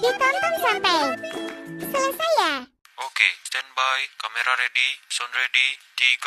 Ditonton sampai selesai ya? Oke, standby, kamera ready, sound ready, 3,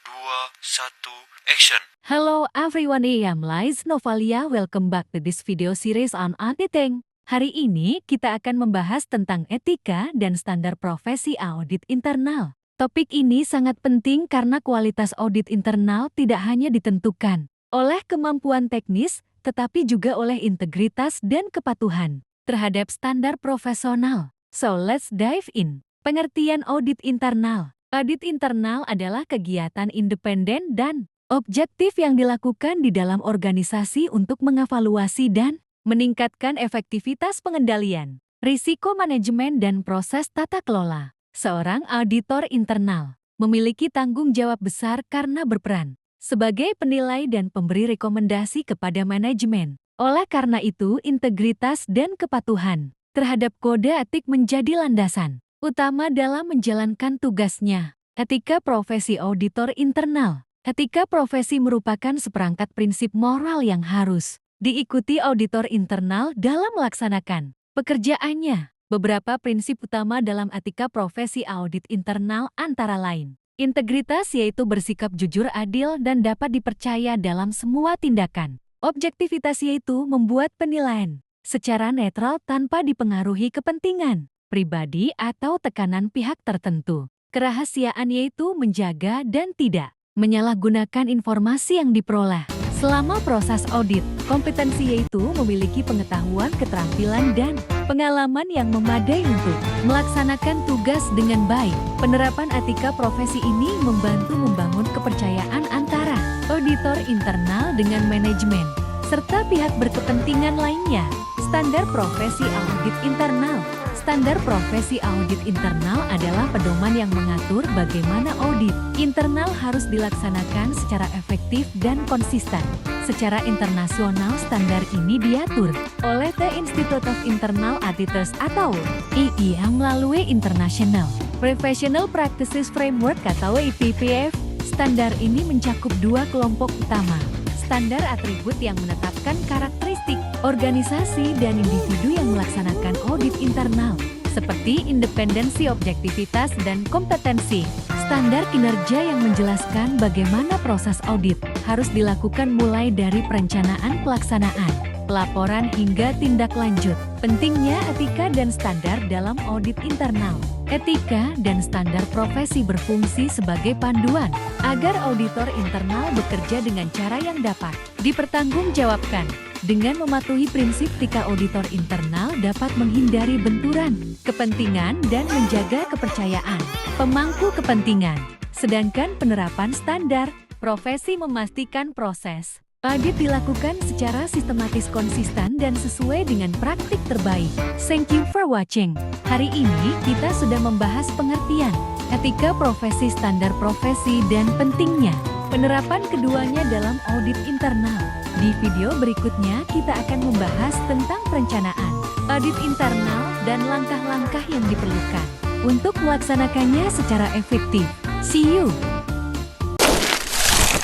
2, 1, action! Hello everyone, I am Liz Novalia. Welcome back to this video series on auditing. Hari ini kita akan membahas tentang etika dan standar profesi audit internal. Topik ini sangat penting karena kualitas audit internal tidak hanya ditentukan oleh kemampuan teknis, tetapi juga oleh integritas dan kepatuhan terhadap standar profesional. So let's dive in. Pengertian audit internal. Audit internal adalah kegiatan independen dan objektif yang dilakukan di dalam organisasi untuk mengevaluasi dan meningkatkan efektivitas pengendalian, risiko manajemen dan proses tata kelola. Seorang auditor internal memiliki tanggung jawab besar karena berperan sebagai penilai dan pemberi rekomendasi kepada manajemen. Oleh karena itu, integritas dan kepatuhan terhadap kode etik menjadi landasan utama dalam menjalankan tugasnya. Etika profesi auditor internal. Etika profesi merupakan seperangkat prinsip moral yang harus diikuti auditor internal dalam melaksanakan pekerjaannya. Beberapa prinsip utama dalam etika profesi audit internal antara lain: integritas, yaitu bersikap jujur, adil, dan dapat dipercaya dalam semua tindakan. Objektivitas, yaitu membuat penilaian secara netral tanpa dipengaruhi kepentingan pribadi atau tekanan pihak tertentu. Kerahasiaan, yaitu menjaga dan tidak menyalahgunakan informasi yang diperoleh selama proses audit. Kompetensi, yaitu memiliki pengetahuan, keterampilan, dan pengalaman yang memadai untuk melaksanakan tugas dengan baik. Penerapan etika profesi ini membantu membangun kepercayaan antara auditor internal dengan manajemen, serta pihak berkepentingan lainnya. Standar profesi audit internal. Standar profesi audit internal adalah pedoman yang mengatur bagaimana audit internal harus dilaksanakan secara efektif dan konsisten. Secara internasional, standar ini diatur oleh The Institute of Internal Auditors atau IIA melalui International Professional Practices Framework atau IPPF. Standar ini mencakup dua kelompok utama: standar atribut yang menetapkan karakteristik organisasi dan individu yang melaksanakan audit internal, seperti independensi, objektivitas, dan kompetensi. Standar kinerja yang menjelaskan bagaimana proses audit harus dilakukan mulai dari perencanaan, pelaksanaan, pelaporan, hingga tindak lanjut. Pentingnya etika dan standar dalam audit internal. Etika dan standar profesi berfungsi sebagai panduan agar auditor internal bekerja dengan cara yang dapat dipertanggungjawabkan. Dengan mematuhi prinsip etika, auditor internal dapat menghindari benturan kepentingan dan menjaga kepercayaan pemangku kepentingan. Sedangkan penerapan standar profesi memastikan proses audit dilakukan secara sistematis, konsisten, dan sesuai dengan praktik terbaik. Thank you for watching. Hari ini kita sudah membahas pengertian etika profesi, standar profesi, dan pentingnya penerapan keduanya dalam audit internal. Di video berikutnya kita akan membahas tentang perencanaan audit internal dan langkah-langkah yang diperlukan untuk melaksanakannya secara efektif. See you!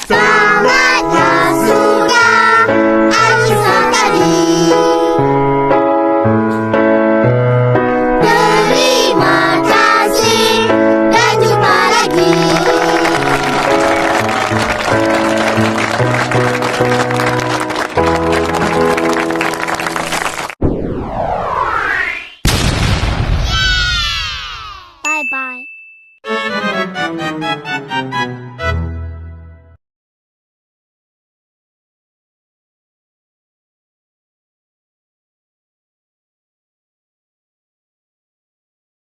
Semangatnya sudah acuh tadi. Terima kasih dan jumpa lagi.